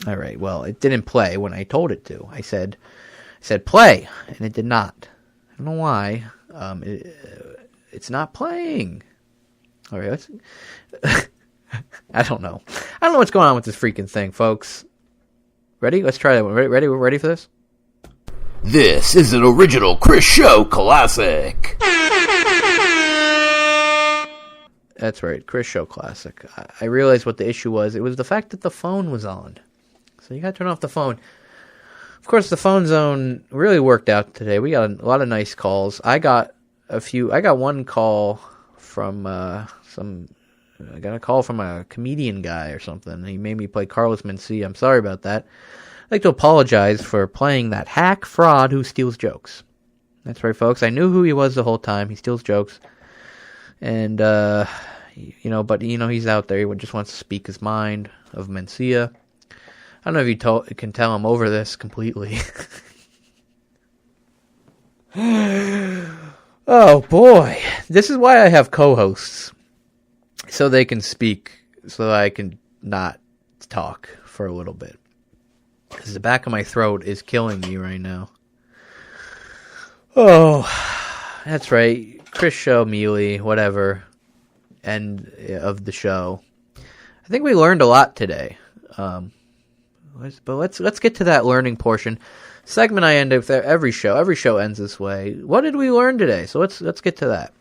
All right, well, it didn't play when I told it to. I said play, and it did not. I don't know why. It's not playing. All right, let's... I don't know. I don't know what's going on with this freaking thing, folks. Ready? Let's try that one. Ready? We're ready for this? This is an original Chris Show Classic. That's right, Chris Show Classic. I realized what the issue was. It was the fact that the phone was on. So you gotta turn off the phone. Of course, the phone zone really worked out today. We got a lot of nice calls. I got one call from I got a call from a comedian guy or something. He made me play Carlos Mencia. I'm sorry about that. I'd like to apologize for playing that hack fraud who steals jokes. That's right, folks. I knew who he was the whole time. He steals jokes. And, but, he's out there. He just wants to speak his mind of Mencia. I don't know if you can tell I'm over this completely. Oh, boy. This is why I have co-hosts. So they can speak. So that I can not talk for a little bit. Because the back of my throat is killing me right now. Oh, that's right. Chris Show, Miele, whatever. End of the show. I think we learned a lot today. But let's get to that learning portion. Segment I end with every show. Every show ends this way. What did we learn today? So let's get to that.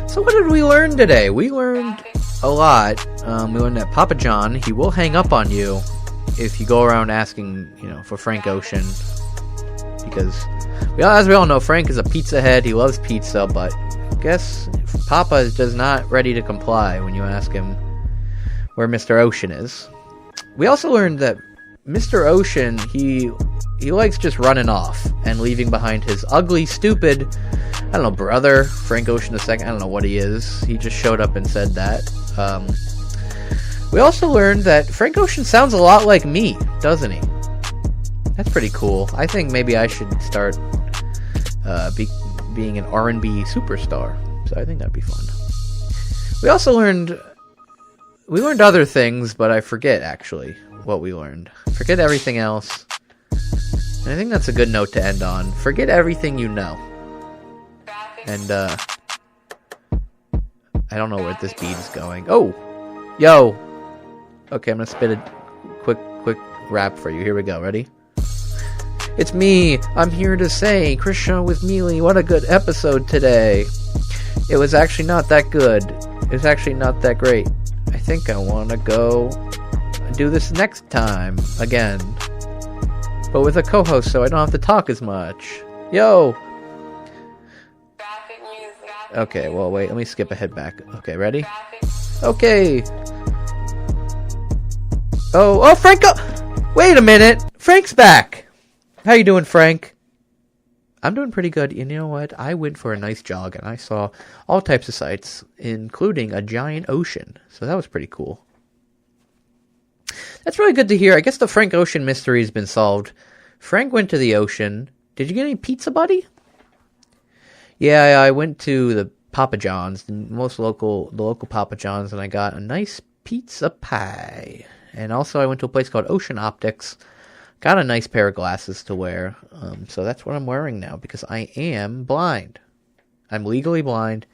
So what did we learn today? We learned a lot. We learned that Papa John, he will hang up on you if you go around asking, for Frank Ocean. Because, as we all know, Frank is a pizza head. He loves pizza, but I guess Papa is just not ready to comply when you ask him where Mr. Ocean is. We also learned that Mr. Ocean, he likes just running off and leaving behind his ugly, stupid, brother, Frank Ocean II. I don't know what he is. He just showed up and said that. We also learned that Frank Ocean sounds a lot like me, doesn't he? That's pretty cool. I think maybe I should start being an R&B superstar. So I think that'd be fun. We also learned other things, but I forget actually what we learned. Forget everything else. And I think that's a good note to end on. Forget everything you know. And I don't know where this beat is going. Oh, yo. Okay, I'm gonna spit a quick rap for you. Here we go. Ready? It's me. I'm here to say, Chris Show with Miele. What a good episode today. It was actually not that good. It was actually not that great. I think I want to go and do this next time again, but with a co-host, so I don't have to talk as much. Yo. Okay, well, wait, let me skip ahead back. Okay, ready? Okay. Oh, Frank! Wait a minute! Frank's back! How you doing, Frank? I'm doing pretty good. You know what? I went for a nice jog, and I saw all types of sights, including a giant ocean. So that was pretty cool. That's really good to hear. I guess the Frank Ocean mystery has been solved. Frank went to the ocean. Did you get any pizza, buddy? Yeah, I went to the Papa John's, the local Papa John's, and I got a nice pizza pie. And also I went to a place called Ocean Optics, got a nice pair of glasses to wear. So that's what I'm wearing now, because I am blind. I'm legally blind,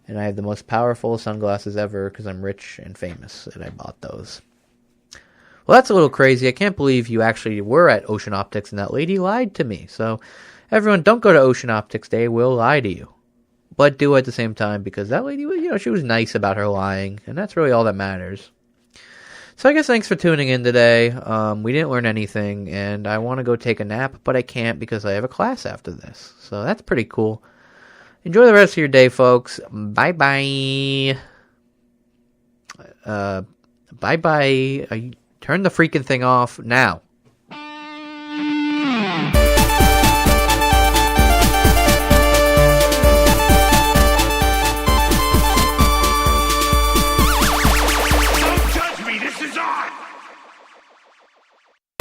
and I have the most powerful sunglasses ever, because I'm rich and famous, and I bought those. Well, that's a little crazy. I can't believe you actually were at Ocean Optics, and that lady lied to me. So everyone, don't go to Ocean Optics. They will lie to you. But do at the same time, because that lady, she was nice about her lying, and that's really all that matters. So I guess thanks for tuning in today. We didn't learn anything, and I want to go take a nap, but I can't because I have a class after this. So that's pretty cool. Enjoy the rest of your day, folks. Bye-bye. Bye-bye. Turn the freaking thing off now.